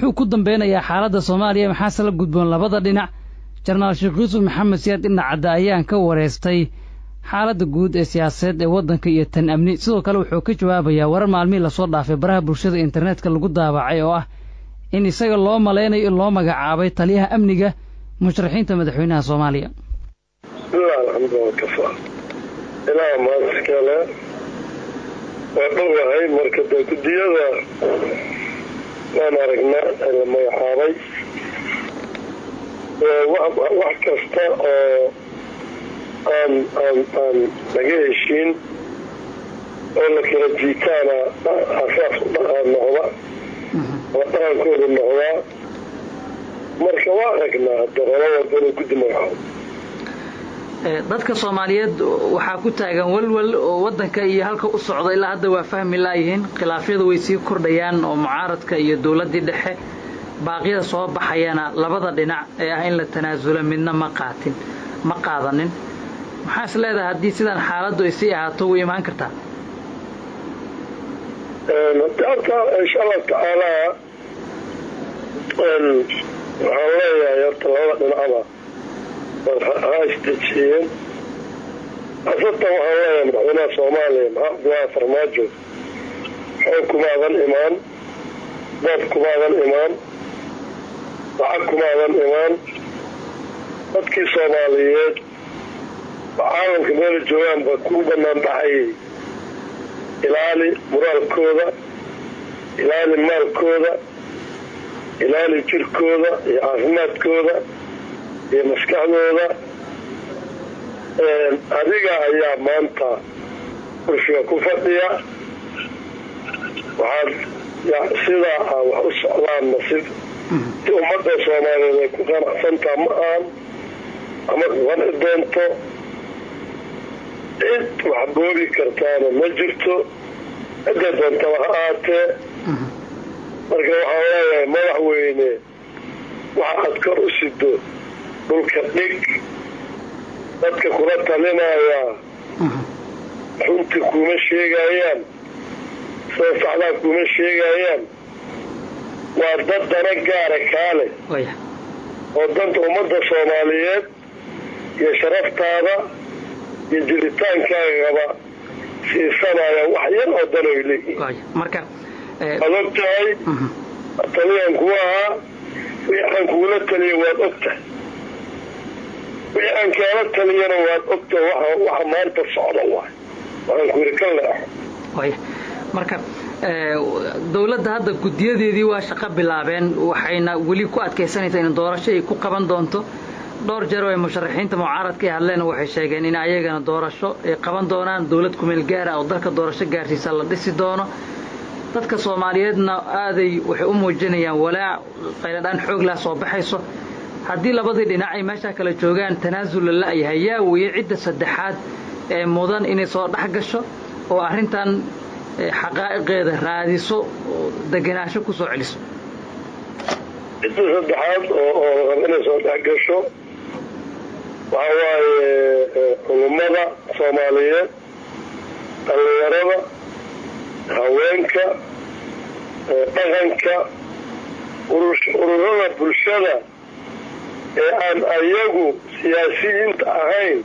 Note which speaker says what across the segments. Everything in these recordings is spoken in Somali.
Speaker 1: muxuu ku dambaynayaa xaaladda Soomaaliya maxaa la gudboon labada dhinac Jarnaal Sheekh Yuusuf Maxamed Siyaad Dhinaca ayaan ka wareystay xaaladda guud ee siyaasadeed ee waddanka iyo tan amni sidoo kale wuxuu ka jawaabayaa warar maalmihii la soo dhaafay baraha bulshada internetka lagu daabacay oo ah in isaga loo maleynayo in loo magacaabay taliyaha amniga musharaxiinta madaxweynaha Soomaaliya
Speaker 2: ilaa maaskale wadhowahay marka gudiyada waan aragnaa la magacaabay wax kasta oo aan laga heshiin oo la kala jiitaana asaas noqda oo dhaqankooda noqdaa marka waa aragnaa qolada inuu guddi magacaabo
Speaker 1: dadka Soomaaliyeed waxa ku taagan walwal oo wadanka iyo halka u socdo ilaa hadda waa fahmi laayihiin khilaafyadu way sii kordhayaan oo mucaaradka iyo dawladda dhexe baaqyada soo baxayana labada dhinac ee ah in la tanaasulo midna ma qaadanin maxaa is leedahay haddii sidan xaaladdu ay sii ahaato way imaan kartaa
Speaker 2: inshallah taala waxaan leeyahay horta labada dhinacba هاستجين أصدق وحوالي مدحونا صومالي محافظة فرماجو حوكم هذا الإيمان ضافكم هذا الإيمان ضحكم هذا الإيمان بدكي صوماليات وعالم كبير الجوان بكون بنا نضحي إلالي مرال كودا إلالي مال كودا إلالي جير كودا عافمات كودا iyo maskaxdooda adiga ayaa maanta kursiga ku fadhiya waxaad sidaa wax u socdaan nasiib si ummadda Soomaaliyeed ay ku qanacsantaa ma aan ama ku qanci doonto cid wax boobi kartaana ma jirto cidda doontaba ha aatee marka waxaan leeyahay madaxweyne waxaad kor u sido dhulka dhig dadka kula talinaya runtii kuma sheegayaan soo saxdaa kuma sheegayaan waa dad dana gaara kaale oo danta ummadda Soomaaliyeed iyo sharaftaada iyo jiritaankaaga siisanaya wax yar oo dan ay leeyihiin
Speaker 1: marka
Speaker 2: adogtahay taliyan kuwa ahaa waxaan kugula taliya waad ogtahay وأن كانت تلينا وأكتر وحمار تصعد الله وأن كل كله.
Speaker 1: ويا مركب دولة هذا قدية دي واشقة باللعبين وحين ولي كوات كيساني تين دورة شيء كوكبان دونتو دور جروي مشرحين تمعارض كي هلنا وحي شيئين إن أيجنا دورة شو قبان دونان دولتكم الجارة أو درك دورة شجار في سلة دس دونه dadka Soomaaliyeedna aaday waxay u muujinayaan walaac qayladaan xoog la soo baxayso haddii labadii dhinac ay meesha kala joogaan tanaasul la yahay way cidda saddexaad ee mudan inay soo dhax gasho oo arintan xaqaa'iqeeda raadiso deganaansho ku soo celiso
Speaker 2: cidda saddexaad oo inay soo dhax gasho waxa waaye culimada Soomaaliyeed dhalinyarada haweenka dhaqanka ururada bulshada ee aan ayagu siyaasiyiinta ahayn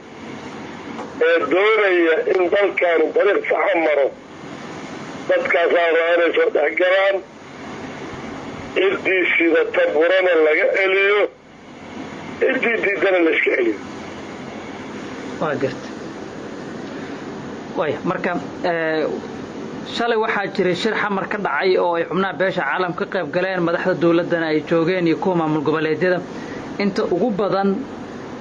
Speaker 2: ee doonaya in dalkan dariiq sax maro dadkaas aanay soo dhaxgalaan ciddii sida taburana laga celiyo ciddii diidana la iska celiyo
Speaker 1: waa garta way marka shalay waxaa jiray shir xamar ka dhacay oo ay xubnaha beesha caalamka ka qayb galeen madaxda dawladana ay joogeen iyo kuwa maamul goboleedyada inta ugu badan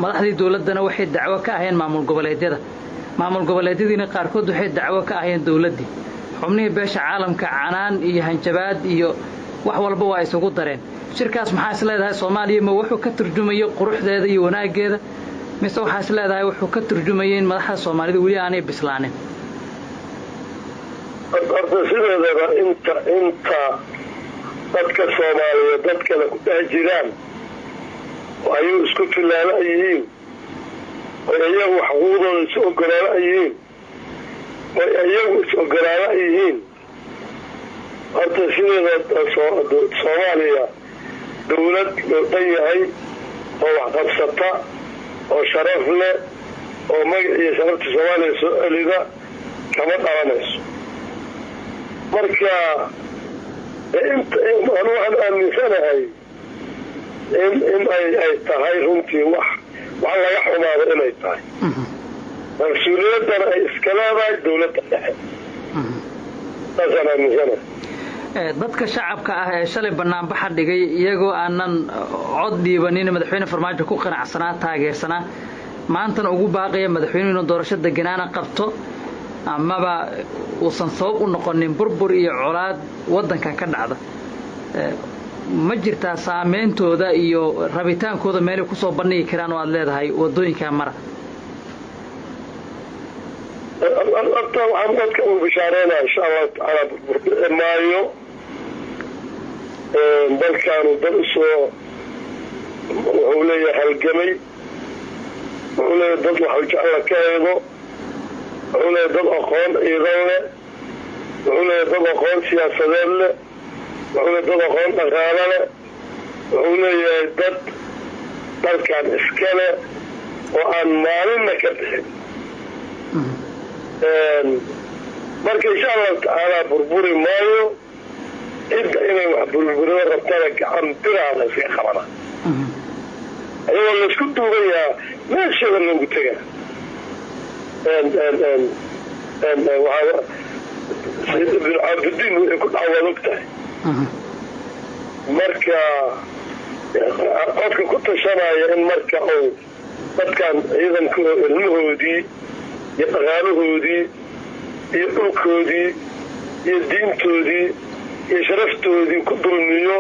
Speaker 1: madaxdii dawladana waxay dacwo ka aheen maamul goboleedyadiina qaarkood waxay dacwo ka aheen dawladii xubnihii beesha caalamka canaan iyo hanjabaad iyo wax walba waa isugu dareen shirkaas maxaa is leedahay Soomaaliya ma wuxuu ka turjumayo quruxdeeda iyo wanaageeda mise waxaa is leedahay wuxuu ka turjumayo in madaxda Soomaalida wali aanay bislaanin
Speaker 2: sideedaba inta dadka Soomaaliyeed dadka la ku dhex jiraan ayuu isku filaala yihiin ayagu xuquuqdooda is ogolaala yihiin ayagu is ogolaala yihiin horta sideeda Soomaaliya dawlad loo dhan yahay oo wax qabsata oo sharaf leh oo magac iyo sharafta Soomaaliya soo celida kama dhalanayso marka waxaan aaminsanahay in ay tahay runtii wax laga xumaado inay tahay mas-uuliyaddana ay iska leedahay dawladda dhexe taasaan aaminsanahay
Speaker 1: dadka shacabka ah ee shalay banaanbaxa dhigay iyagoo aanan cod dhiibanin madaxweyne Farmaajo ku qanacsanaa taageersanaa maantana ugu baaqaya madaxweynuhu inuu doorasho deganaana qabto amaba uusan sabab u noqonin burbur iyo colaad waddankan ka dhacda ma jirtaa saameyntooda iyo rabitaankooda meelay ku soo bandhigi karaan oo aad leedahay waddooyinka mara
Speaker 2: waxaan dadka u bishaareynaa insha allahu tacaala burbur maayo dalkaanu dad usoo wuxuu leeyahay halgamay wuxuu leeyahay dad waxu jecla ka eego wuxuu leeyahay dad aqoon ciidan leh wuxuu leeyahay dad aqoon siyaasadeed leh wuxuu leeyahay dad aqoon dhaqaalo leh wuxuu leeyahay dad dalkan iska leh oo aan maalinna ka bixin marka insha allahu tacaala burburi maayo cidda inay wax burburido rabtana gacan biraada iska qabana ayagoo laisku duugayaa meeshada loogu tegaa ibn cabdidiin waxay ku dhacawaad og tahay marka qofka ku tashanaya in marka uu dadkan ciidanka ilmahoodii iyo dhaqaalahoodii iyo dhulkoodii iyo diintoodii iyo sharaftoodii ku dulmiyo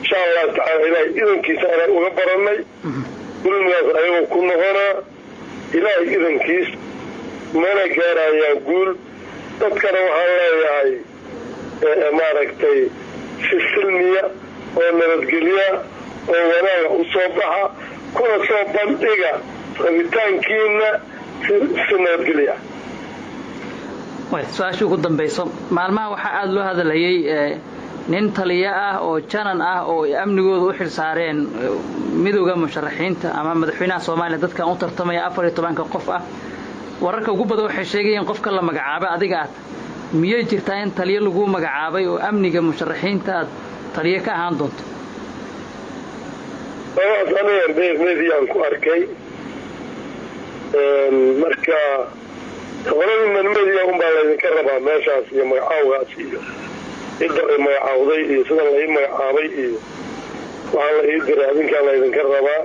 Speaker 2: insha allahu tacaala ilaahay idankiisa anaan uga baranay dulmigaas ayagoo ku noqonaa ilaahay idankiis mana gaarayaan guul dadkana waxaan leeyahay maaragtay si silmiya oo nabadgelya oo wanaaga u soo baxa kuna soo bandhiga rabitaankiina si nabadgelya
Speaker 1: su-aashii ugu dambayso maalmaha waxaa aada loo hadalhayay nin taliya ah oo janan ah oo amnigooda u xil saareen midowda musharaxiinta ama madaxweynaha Soomaaliya dadkan u tartamaya 14 qof ah wararka ugu badan waxay sheegayeen qofka la magacaabay adiga aad miyay jirtaa in taliya lagu magacaabay oo amniga musharaxiinta taliya ka ahaan doonto
Speaker 2: meediyan ku arkay marka qolada meediya baa laydinka rabaa meeshaas iyo magacaawgaas iyo cidda ay magacaawday iyo sida la ii magacaabay iyo waxaa la ii diray adinkaa laydinka rabaa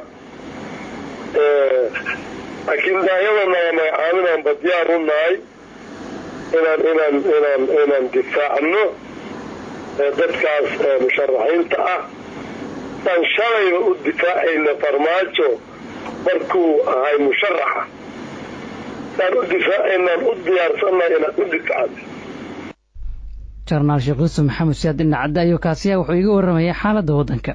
Speaker 2: laakiin daayadana waa magacaabinaan badiyaan u nahay inaan difaacno dadkaas musharaxiinta ah aan shalayba u difaacayna Farmaajo markuu ahay musharaxa aan u difaacaynaan u diyaarsanay inaan u difaacno
Speaker 1: Jarnaal Sheekh Maxamed Siyaad Dhinac Cadda iyo kaasiya wuxuu iga warramay xaaladda waddanka